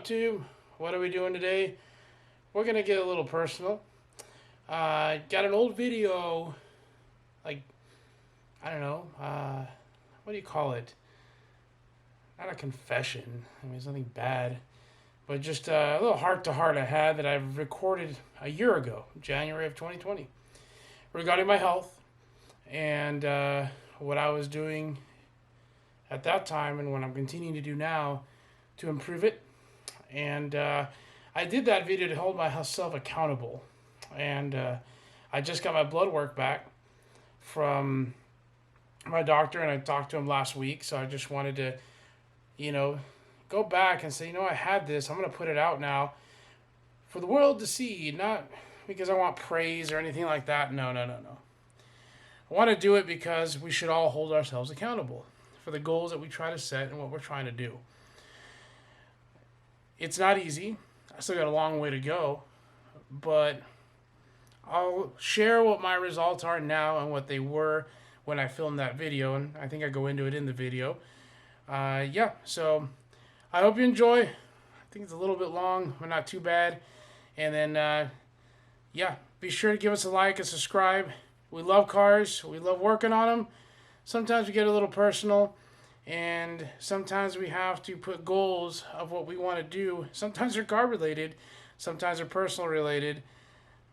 up, tube? What are we doing today? We're gonna get a little personal. Got an old video, like, I don't know, what do you call it? Not a confession. I mean, it's nothing bad, but just a little heart-to-heart I had that I recorded a year ago, January of 2020, regarding my health and what I was doing at that time and what I'm continuing to do now to improve it. And I did that video to hold myself accountable. And I just got my blood work back from my doctor, and I talked to him last week. So I just wanted to, go back and say, I had this. I'm going to put it out now for the world to see, not because I want praise or anything like that. No. I want to do it because we should all hold ourselves accountable for the goals that we try to set and what we're trying to do. It's not easy. I still got a long way to go, but I'll share what my results are now and what they were when I filmed that video, and I think I go into it in the video. So I hope you enjoy. I think it's a little bit long, but not too bad. And then, be sure to give us a like and subscribe. We love cars. We love working on them. Sometimes we get a little personal, and sometimes we have to put goals of what we want to do. Sometimes they're car related, sometimes they're personal related,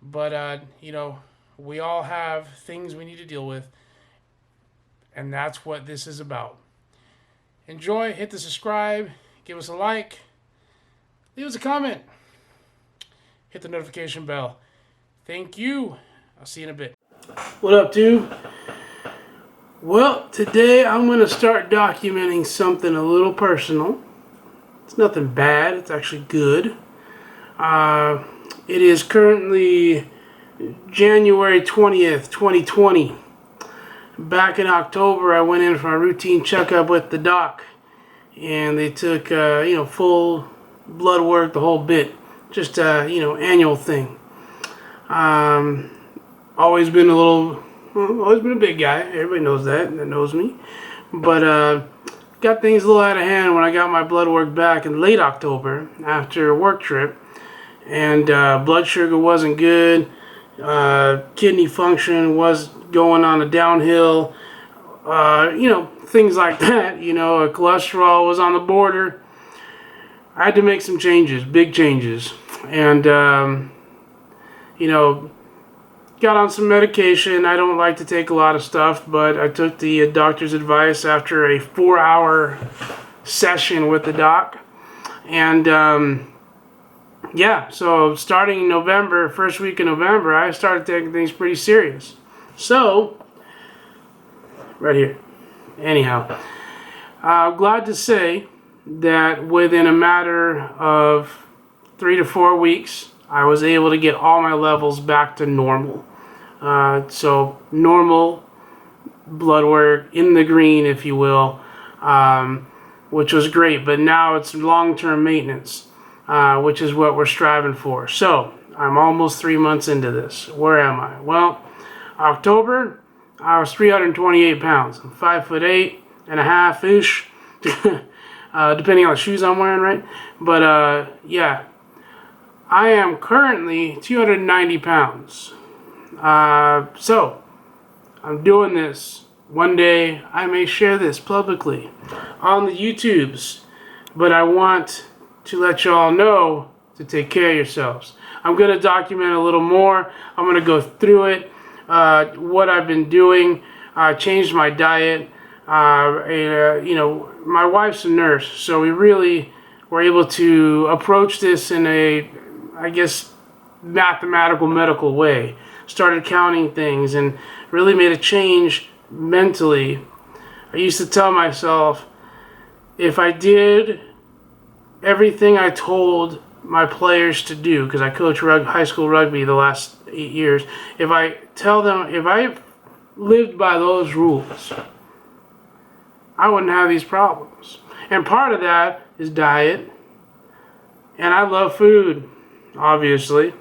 but we all have things we need to deal with, and that's what this is about. Enjoy, hit the subscribe, give us a like, leave us a comment, hit the notification bell. Thank you. I'll see you in a bit. What up, dude? Well, today I'm going to start documenting something a little personal. It's nothing bad. It's actually good. It is currently January 20th, 2020. Back in October, I went in for a routine checkup with the doc. And they took, full blood work, the whole bit. Just annual thing. Always been a big guy. Everybody knows that knows me. But got things a little out of hand when I got my blood work back in late October after a work trip. And blood sugar wasn't good. Kidney function was going on a downhill. Things like that. Cholesterol was on the border. I had to make some changes, big changes. And, got on some medication. I don't like to take a lot of stuff, but I took the doctor's advice after a 4-hour session with the doc. And so starting in November, first week in November, I started taking things pretty serious. So, right here. Anyhow, I'm glad to say that within a matter of 3 to 4 weeks, I was able to get all my levels back to normal. So normal blood work in the green, if you will, which was great. But now it's long-term maintenance, which is what we're striving for. So I'm almost 3 months into this. Where am I? Well, October, I was 328 pounds. I'm 5'8.5" depending on the shoes I'm wearing, right? But I am currently 290 pounds. So, I'm doing this. One day, I may share this publicly on the YouTubes. But I want to let y'all know to take care of yourselves. I'm going to document a little more. I'm going to go through it. What I've been doing. I changed my diet. My wife's a nurse. So we really were able to approach this in a, mathematical, medical way. Started counting things and really made a change mentally. I used to tell myself, if I did everything I told my players to do, because I coach high school rugby the last 8 years, if I lived by those rules, I wouldn't have these problems. And part of that is diet. And I love food, obviously,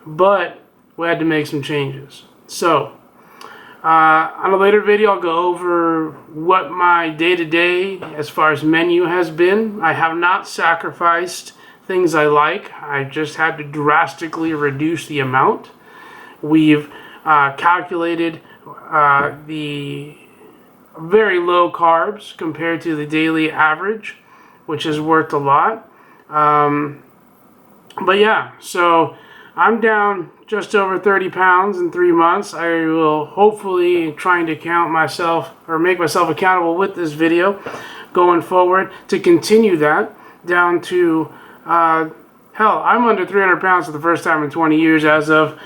but we had to make some changes. So, on a later video, I'll go over what my day-to-day, as far as menu, has been. I have not sacrificed things I like. I just had to drastically reduce the amount. We've calculated the very low carbs compared to the daily average, which has worked a lot. But yeah, so I'm down just over 30 pounds in 3 months. I will hopefully trying to count myself or make myself accountable with this video going forward to continue that down to, hell, I'm under 300 pounds for the first time in 20 years as of,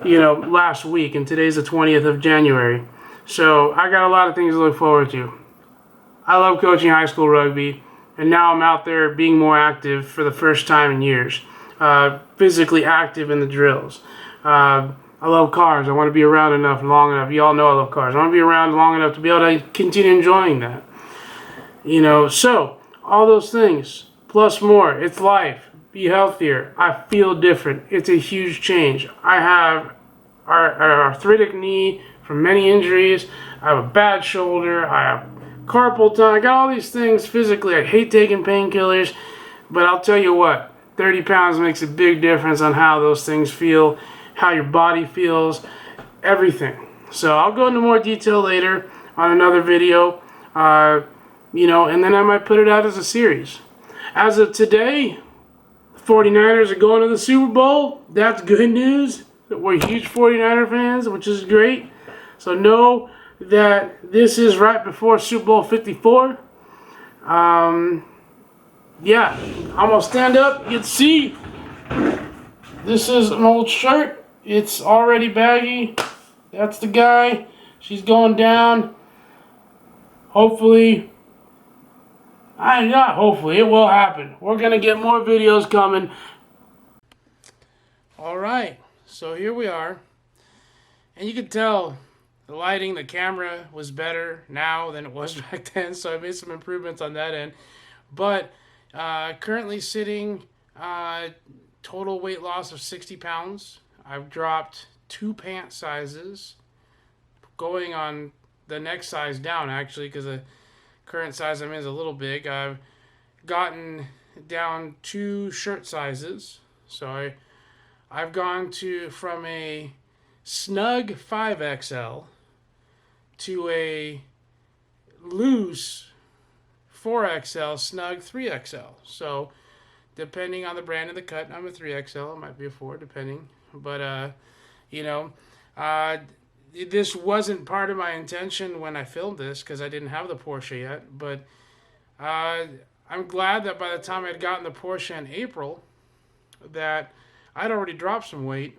last week, and today's the 20th of January. So I got a lot of things to look forward to. I love coaching high school rugby, and now I'm out there being more active for the first time in years. Physically active in the drills. I love cars. I want to be around long enough. You all know I love cars. I want to be around long enough to be able to continue enjoying that. So all those things, plus more. It's life. Be healthier. I feel different. It's a huge change. I have an arthritic knee from many injuries. I have a bad shoulder. I have carpal tunnel. I got all these things physically. I hate taking painkillers, but I'll tell you what, 30 pounds makes a big difference on how those things feel, how your body feels, everything. So I'll go into more detail later on another video, and then I might put it out as a series. As of today, the 49ers are going to the Super Bowl. That's good news. We're huge 49er fans, which is great. So know that this is right before Super Bowl 54. Yeah, I'm going to stand up. You can see this is an old shirt. It's already baggy. That's the guy. She's going down. Hopefully, not hopefully, it will happen. We're going to get more videos coming. All right, so here we are. And you can tell the lighting, the camera was better now than it was back then. So I made some improvements on that end. But currently sitting total weight loss of 60 pounds. I've dropped 2 pant sizes, going on the next size down actually, because the current size I'm in is a little big. I've gotten down 2 shirt sizes. So I've gone from a snug 5XL to a loose 4XL, snug 3XL. So depending on the brand of the cut, I'm a 3XL. It might be a 4, depending. But, this wasn't part of my intention when I filmed this because I didn't have the Porsche yet. But I'm glad that by the time I'd gotten the Porsche in April, that I'd already dropped some weight.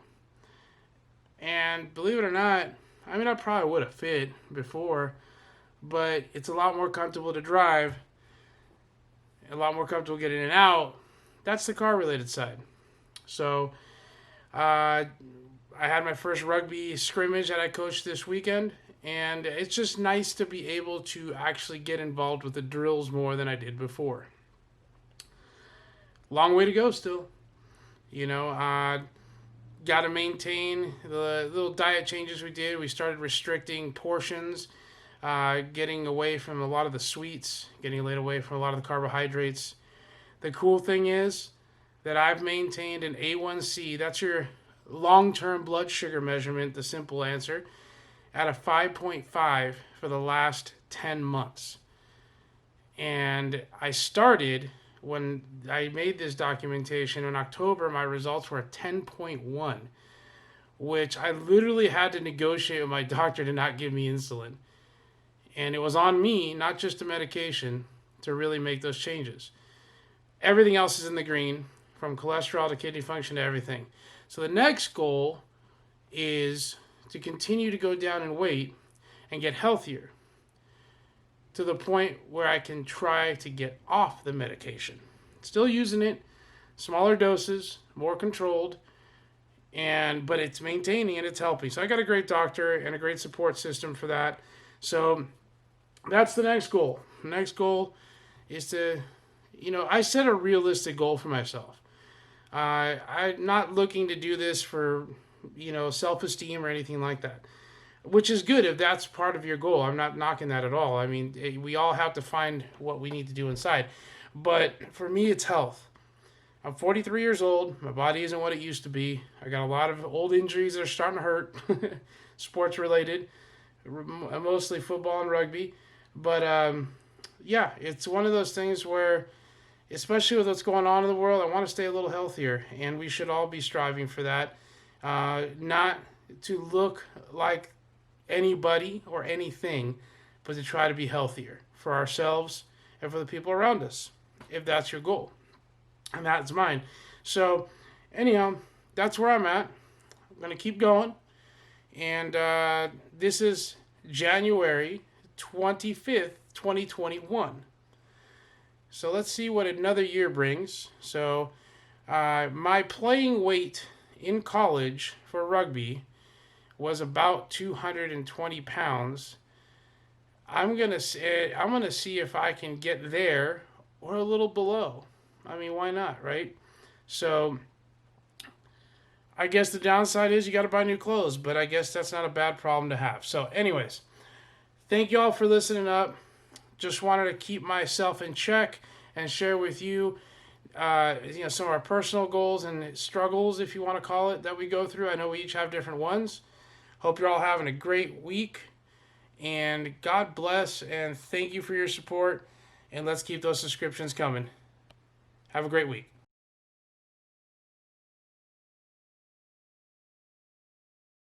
And believe it or not, I mean, I probably would have fit before, but it's a lot more comfortable to drive, a lot more comfortable getting in and out. That's the car-related side. So I had my first rugby scrimmage that I coached this weekend, and it's just nice to be able to actually get involved with the drills more than I did before. Long way to go still. Got to maintain the little diet changes we did. We started restricting portions, getting away from a lot of the sweets, getting away from a lot of the carbohydrates. The cool thing is that I've maintained an A1C, that's your long-term blood sugar measurement, the simple answer, at a 5.5 for the last 10 months. And I started, when I made this documentation in October, my results were a 10.1, which I literally had to negotiate with my doctor to not give me insulin. And it was on me, not just the medication, to really make those changes. Everything else is in the green, from cholesterol to kidney function to everything. So the next goal is to continue to go down in weight and get healthier to the point where I can try to get off the medication. Still using it, smaller doses, more controlled, but it's maintaining and it's helping. So I got a great doctor and a great support system for that. So that's the next goal. The next goal is to, I set a realistic goal for myself. I'm not looking to do this for, self-esteem or anything like that, which is good if that's part of your goal. I'm not knocking that at all. I mean, we all have to find what we need to do inside. But for me, it's health. I'm 43 years old. My body isn't what it used to be. I got a lot of old injuries that are starting to hurt, sports related, mostly football and rugby. But yeah, it's one of those things where, especially with what's going on in the world, I want to stay a little healthier, and we should all be striving for that. Not to look like anybody or anything, but to try to be healthier for ourselves and for the people around us, if that's your goal. And that's mine. So, anyhow, that's where I'm at. I'm going to keep going. And this is January 25th, 2021. So let's see what another year brings. So my playing weight in college for rugby was about 220 pounds. I'm gonna see if I can get there or a little below. I mean, why not, right? So I guess the downside is you got to buy new clothes, but I guess that's not a bad problem to have. So anyways, thank you all for listening up. Just wanted to keep myself in check and share with you, some of our personal goals and struggles, if you want to call it, that we go through. I know we each have different ones. Hope you're all having a great week. And God bless, and thank you for your support. And let's keep those subscriptions coming. Have a great week.